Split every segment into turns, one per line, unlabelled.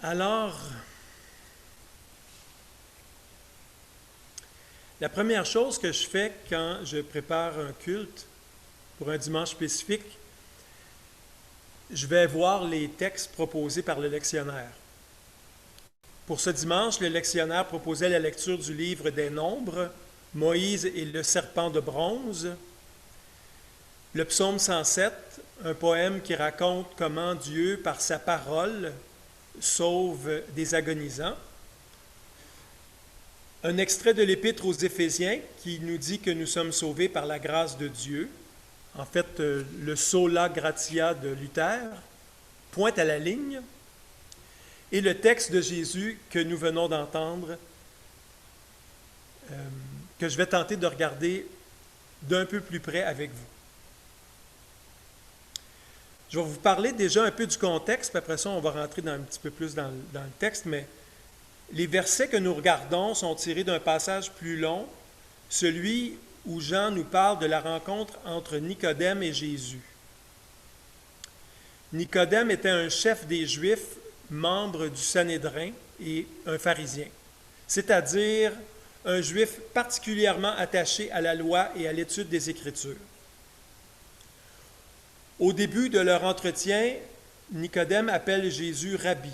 Alors, la première chose que je fais quand je prépare un culte pour un dimanche spécifique, je vais voir les textes proposés par le lectionnaire. Pour ce dimanche, le lectionnaire proposait la lecture du livre des Nombres, Moïse et le serpent de bronze, le psaume 107, un poème qui raconte comment Dieu, par sa parole, sauve des agonisants, un extrait de l'Épître aux Éphésiens qui nous dit que nous sommes sauvés par la grâce de Dieu, en fait le sola gratia de Luther, pointe à la ligne, et le texte de Jésus que nous venons d'entendre, que je vais tenter de regarder d'un peu plus près avec vous. Je vais vous parler déjà un peu du contexte, puis après ça, on va rentrer un petit peu plus dans le texte, mais les versets que nous regardons sont tirés d'un passage plus long, celui où Jean nous parle de la rencontre entre Nicodème et Jésus. Nicodème était un chef des Juifs, membre du Sanhédrin et un pharisien, c'est-à-dire un Juif particulièrement attaché à la loi et à l'étude des Écritures. Au début de leur entretien, Nicodème appelle Jésus Rabbi.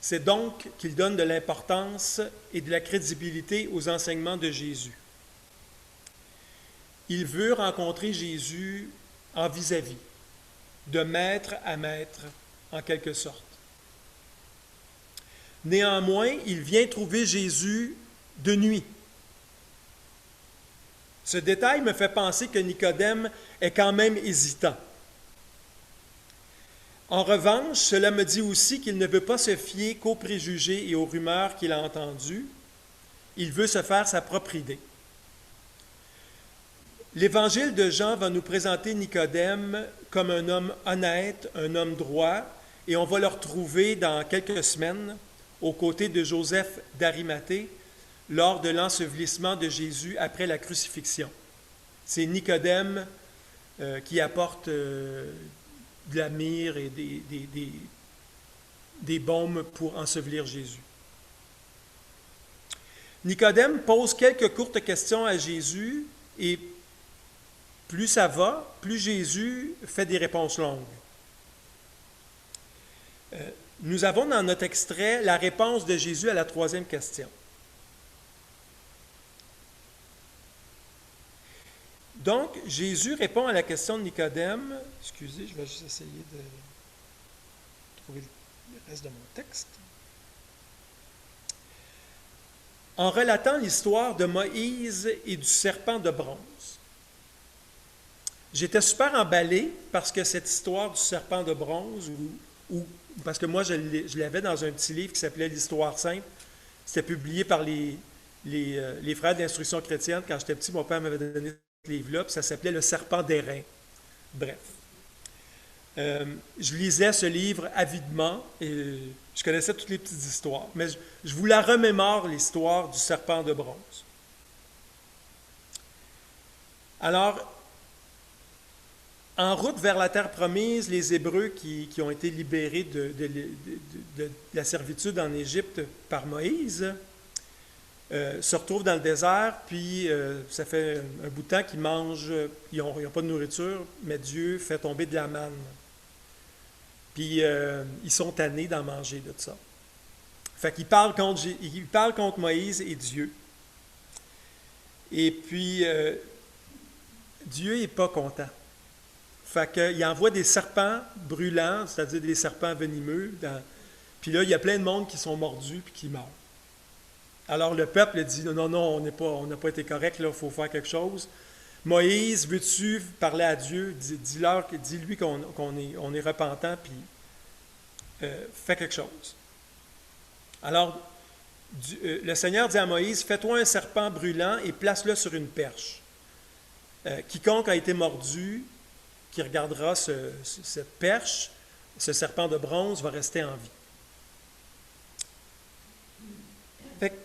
C'est donc qu'il donne de l'importance et de la crédibilité aux enseignements de Jésus. Il veut rencontrer Jésus en vis-à-vis, de maître à maître, en quelque sorte. Néanmoins, il vient trouver Jésus de nuit. Ce détail me fait penser que Nicodème est quand même hésitant. En revanche, cela me dit aussi qu'il ne veut pas se fier qu'aux préjugés et aux rumeurs qu'il a entendues. Il veut se faire sa propre idée. L'Évangile de Jean va nous présenter Nicodème comme un homme honnête, un homme droit, et on va le retrouver dans quelques semaines aux côtés de Joseph d'Arimathée lors de l'ensevelissement de Jésus après la crucifixion. C'est Nicodème qui apporte de la myrrhe et des baumes pour ensevelir Jésus. Nicodème pose quelques courtes questions à Jésus et plus ça va, plus Jésus fait des réponses longues. Nous avons dans notre extrait la réponse de Jésus à la troisième question. Donc, Jésus répond à la question de Nicodème. Excusez, je vais juste essayer de trouver le reste de mon texte. En relatant l'histoire de Moïse et du serpent de bronze. J'étais super emballé parce que cette histoire du serpent de bronze, parce que moi je l'avais dans un petit livre qui s'appelait l'Histoire simple, c'était publié par les frères d'instruction chrétienne. Quand j'étais petit, mon père m'avait donné ce livre-là, puis ça s'appelait Le serpent d'airain. Bref. Je lisais ce livre avidement et je connaissais toutes les petites histoires, mais je vous la remémore, l'histoire du serpent de bronze. Alors, en route vers la terre promise, les Hébreux qui ont été libérés de la servitude en Égypte par Moïse se retrouvent dans le désert, puis ça fait un bout de temps qu'ils mangent, ils n'ont pas de nourriture, mais Dieu fait tomber de la manne. Puis ils sont tannés d'en manger de ça. Fait qu'ils parlent contre Moïse et Dieu. Et puis Dieu n'est pas content. Fait qu'il envoie des serpents brûlants, c'est-à-dire des serpents venimeux. Puis là, il y a plein de monde qui sont mordus puis qui meurent. Alors le peuple dit, non, on n'a pas été correct, là, il faut faire quelque chose. Moïse, veux-tu parler à Dieu? Dis-lui qu'on est repentant, puis fais quelque chose. Alors, le Seigneur dit à Moïse, fais-toi un serpent brûlant et place-le sur une perche. Quiconque a été mordu, qui regardera cette perche, ce serpent de bronze, va rester en vie. Fait que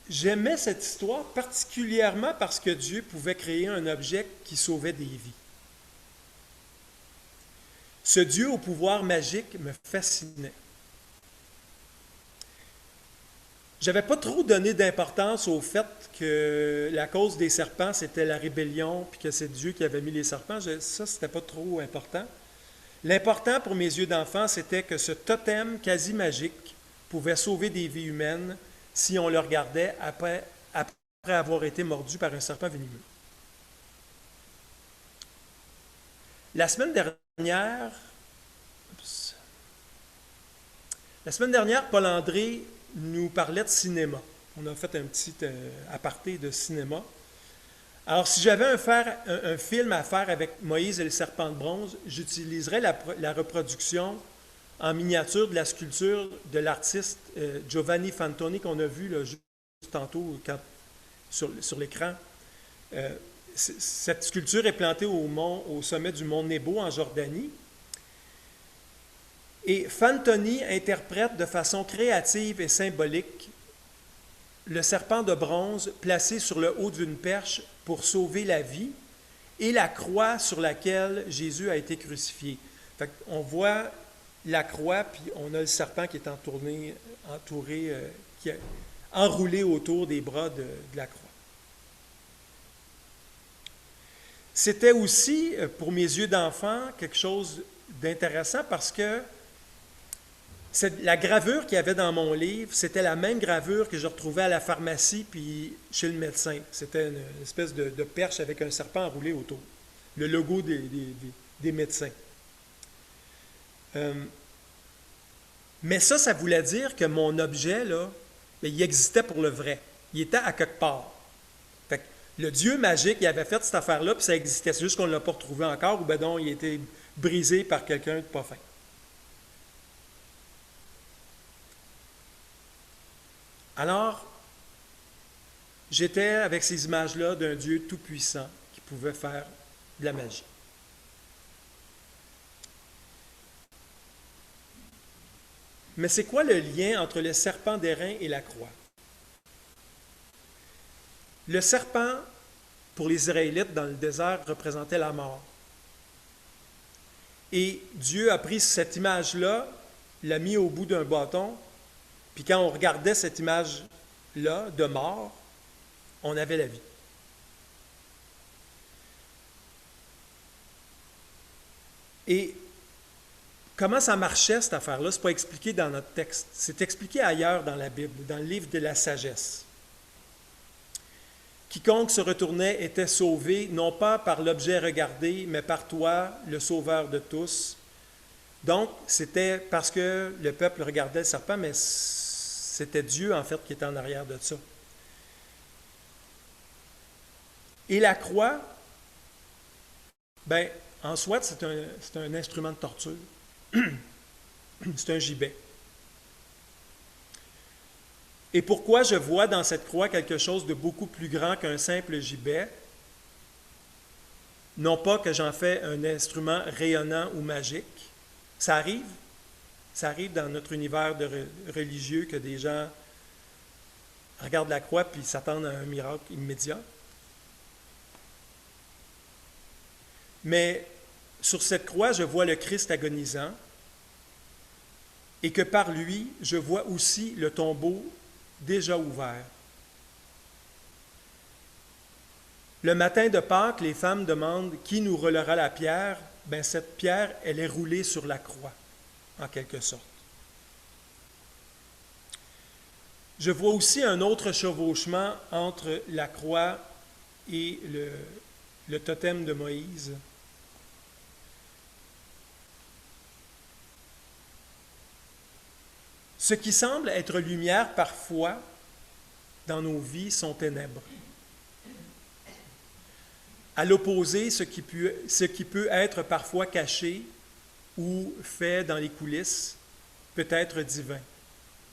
j'aimais cette histoire particulièrement parce que Dieu pouvait créer un objet qui sauvait des vies. Ce Dieu au pouvoir magique me fascinait. Je n'avais pas trop donné d'importance au fait que la cause des serpents, c'était la rébellion, puis que c'est Dieu qui avait mis les serpents. Ça, c'était pas trop important. L'important pour mes yeux d'enfant, c'était que ce totem quasi magique pouvait sauver des vies humaines si on le regardait après avoir été mordu par un serpent venimeux. La semaine dernière, Paul André nous parlait de cinéma. On a fait un petit aparté de cinéma. Alors, si j'avais un film à faire avec Moïse et le serpent de bronze, j'utiliserais la reproduction en miniature de la sculpture de l'artiste Giovanni Fantoni qu'on a vu là, juste tantôt sur l'écran. Cette sculpture est plantée au sommet du mont Nebo en Jordanie. Et Fantoni interprète de façon créative et symbolique le serpent de bronze placé sur le haut d'une perche pour sauver la vie et la croix sur laquelle Jésus a été crucifié. Fait qu'on voit la croix, puis on a le serpent qui est qui est enroulé autour des bras de la croix. C'était aussi, pour mes yeux d'enfant, quelque chose d'intéressant parce que la gravure qu'il y avait dans mon livre, c'était la même gravure que je retrouvais à la pharmacie puis chez le médecin. C'était une espèce de perche avec un serpent enroulé autour. Le logo des médecins. Mais ça voulait dire que mon objet, là, il existait pour le vrai. Il était à quelque part. Fait que le Dieu magique, il avait fait cette affaire-là, puis ça existait. C'est juste qu'on ne l'a pas retrouvé encore, ou ben non, il a été brisé par quelqu'un de pas fin. Alors, j'étais avec ces images-là d'un Dieu tout-puissant qui pouvait faire de la magie. Mais c'est quoi le lien entre le serpent d'airain et la croix? Le serpent, pour les Israélites dans le désert, représentait la mort. Et Dieu a pris cette image-là, l'a mis au bout d'un bâton, puis quand on regardait cette image-là de mort, on avait la vie. Et comment ça marchait, cette affaire-là, ce n'est pas expliqué dans notre texte. C'est expliqué ailleurs dans la Bible, dans le livre de la sagesse. Quiconque se retournait était sauvé, non pas par l'objet regardé, mais par toi, le sauveur de tous. Donc, c'était parce que le peuple regardait le serpent, mais c'était Dieu, en fait, qui était en arrière de ça. Et la croix, ben, en soi, c'est un instrument de torture. C'est un gibet. Et pourquoi je vois dans cette croix quelque chose de beaucoup plus grand qu'un simple gibet? Non pas que j'en fais un instrument rayonnant ou magique. Ça arrive dans notre univers religieux que des gens regardent la croix puis s'attendent à un miracle immédiat. Mais sur cette croix, je vois le Christ agonisant et que par lui, je vois aussi le tombeau déjà ouvert. Le matin de Pâques, les femmes demandent qui nous roulera la pierre. Ben, cette pierre, elle est roulée sur la croix, en quelque sorte. Je vois aussi un autre chevauchement entre la croix et le totem de Moïse. Ce qui semble être lumière parfois dans nos vies sont ténèbres. À l'opposé, ce qui peut être parfois caché ou fait dans les coulisses peut être divin.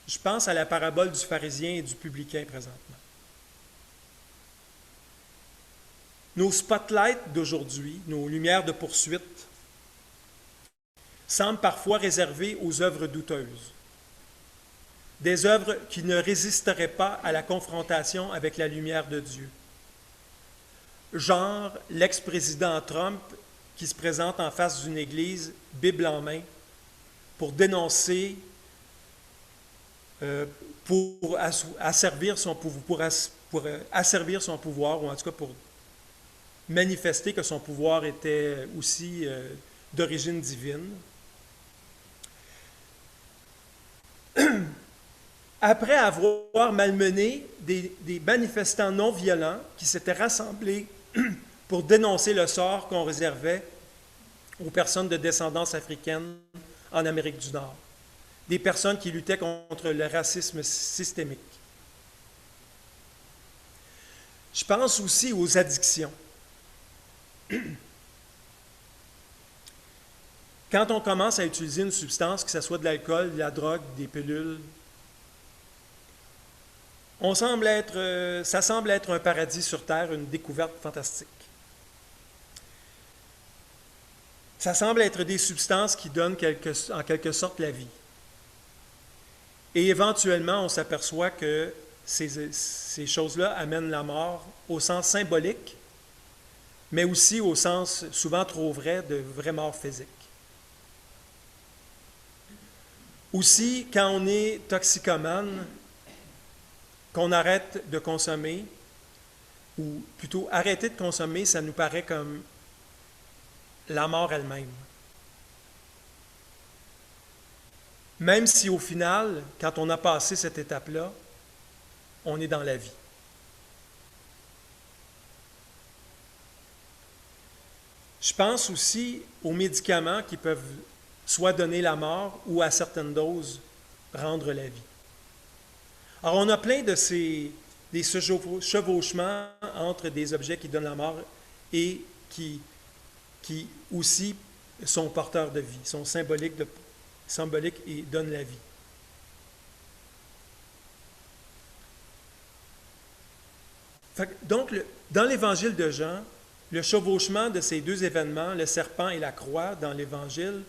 Je pense à la parabole du pharisien et du publicain présentement. Nos spotlights d'aujourd'hui, nos lumières de poursuite, semblent parfois réservées aux œuvres douteuses. Des œuvres qui ne résisteraient pas à la confrontation avec la lumière de Dieu. Genre l'ex-président Trump qui se présente en face d'une église, Bible en main, pour dénoncer, pour asservir son pouvoir, pour asservir son pouvoir, ou en tout cas pour manifester que son pouvoir était aussi d'origine divine. Après avoir malmené des manifestants non violents qui s'étaient rassemblés pour dénoncer le sort qu'on réservait aux personnes de descendance africaine en Amérique du Nord, des personnes qui luttaient contre le racisme systémique. Je pense aussi aux addictions. Quand on commence à utiliser une substance, que ce soit de l'alcool, de la drogue, des pilules, ça semble être un paradis sur Terre, une découverte fantastique. Ça semble être des substances qui donnent en quelque sorte la vie. Et éventuellement, on s'aperçoit que ces choses-là amènent la mort au sens symbolique, mais aussi au sens souvent trop vrai de vraie mort physique. Aussi, quand on est toxicomane, qu'on arrête de consommer, ou plutôt arrêter de consommer, ça nous paraît comme la mort elle-même. Même si au final, quand on a passé cette étape-là, on est dans la vie. Je pense aussi aux médicaments qui peuvent soit donner la mort ou à certaines doses rendre la vie. Alors on a plein de des chevauchements entre des objets qui donnent la mort et qui aussi sont porteurs de vie, sont symboliques et donnent la vie. Donc, dans l'Évangile de Jean, le chevauchement de ces deux événements, le serpent et la croix dans l'Évangile,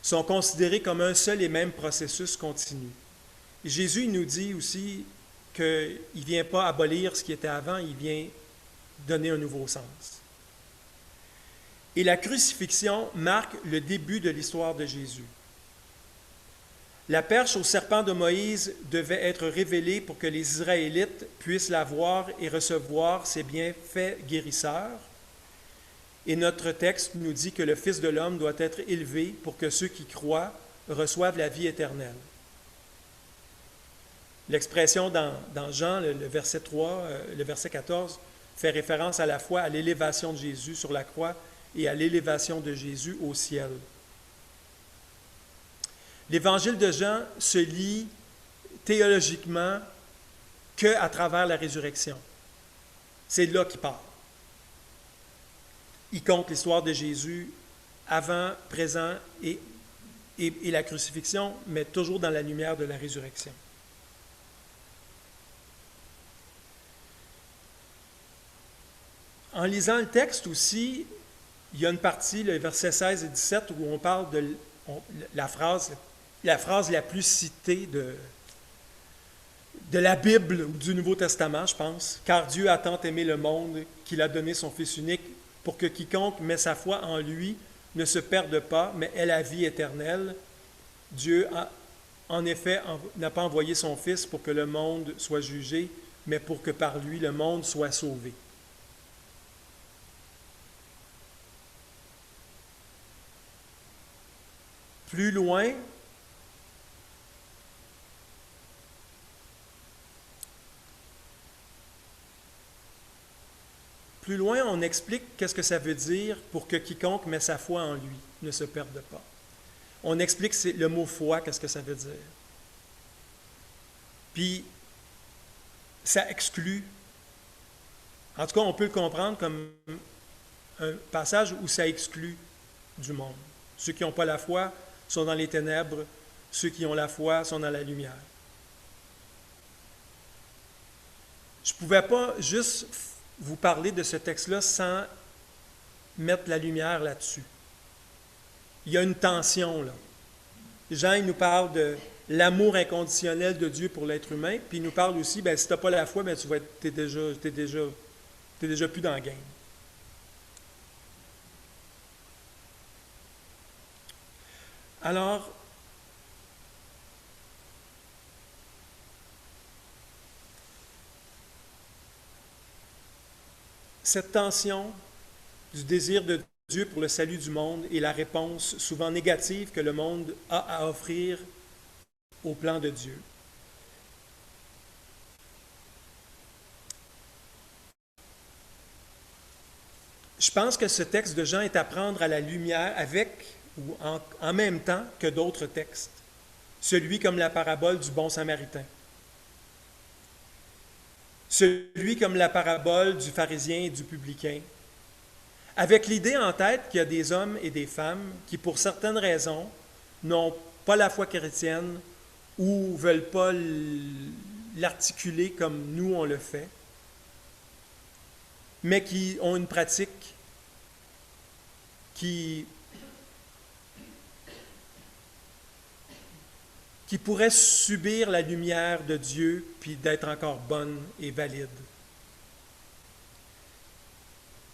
sont considérés comme un seul et même processus continu. Et Jésus nous dit aussi qu'il ne vient pas abolir ce qui était avant, il vient donner un nouveau sens. Et la crucifixion marque le début de l'histoire de Jésus. La perche au serpent de Moïse devait être révélée pour que les Israélites puissent la voir et recevoir ses bienfaits guérisseurs. Et notre texte nous dit que le Fils de l'homme doit être élevé pour que ceux qui croient reçoivent la vie éternelle. L'expression dans Jean, le verset 3, le verset 14, fait référence à la fois à l'élévation de Jésus sur la croix et à l'élévation de Jésus au ciel. L'Évangile de Jean se lit théologiquement qu'à travers la résurrection. C'est là qu'il part. Il compte l'histoire de Jésus avant, présent et la crucifixion, mais toujours dans la lumière de la résurrection. En lisant le texte aussi, il y a une partie, le verset 16 et 17, où on parle de la phrase la plus citée de la Bible ou du Nouveau Testament, je pense. « Car Dieu a tant aimé le monde qu'il a donné son Fils unique pour que quiconque met sa foi en lui ne se perde pas, mais ait la vie éternelle. Dieu, en effet, n'a pas envoyé son Fils pour que le monde soit jugé, mais pour que par lui le monde soit sauvé. » Plus loin, on explique qu'est-ce que ça veut dire pour que quiconque met sa foi en lui ne se perde pas. On explique le mot foi, qu'est-ce que ça veut dire. Puis, ça exclut. En tout cas, on peut le comprendre comme un passage où ça exclut du monde. Ceux qui n'ont pas la foi sont dans les ténèbres, ceux qui ont la foi sont dans la lumière. Je ne pouvais pas juste vous parler de ce texte-là sans mettre la lumière là-dessus. Il y a une tension là. Jean, il nous parle de l'amour inconditionnel de Dieu pour l'être humain, puis il nous parle aussi, si tu n'as pas la foi, tu n'es déjà plus dans le game. Alors, cette tension du désir de Dieu pour le salut du monde est la réponse souvent négative que le monde a à offrir au plan de Dieu. Je pense que ce texte de Jean est à prendre à la lumière avec ou en même temps que d'autres textes, celui comme la parabole du bon samaritain, celui comme la parabole du pharisien et du publicain, avec l'idée en tête qu'il y a des hommes et des femmes qui, pour certaines raisons, n'ont pas la foi chrétienne ou ne veulent pas l'articuler comme nous on le fait, mais qui ont une pratique qui pourrait subir la lumière de Dieu puis d'être encore bonne et valide.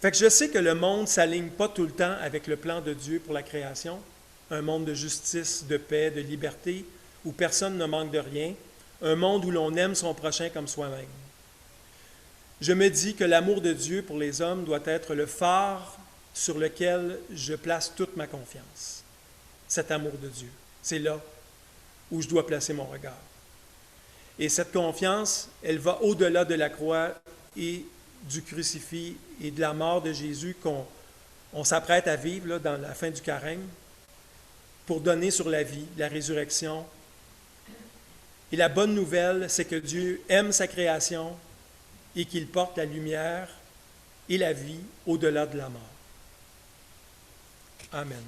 Fait que je sais que le monde ne s'aligne pas tout le temps avec le plan de Dieu pour la création, un monde de justice, de paix, de liberté, où personne ne manque de rien, un monde où l'on aime son prochain comme soi-même. Je me dis que l'amour de Dieu pour les hommes doit être le phare sur lequel je place toute ma confiance. Cet amour de Dieu, c'est là où je dois placer mon regard. Et cette confiance, elle va au-delà de la croix et du crucifix et de la mort de Jésus qu'on s'apprête à vivre là, dans la fin du carême pour donner sur la vie, la résurrection. Et la bonne nouvelle, c'est que Dieu aime sa création et qu'il porte la lumière et la vie au-delà de la mort. Amen.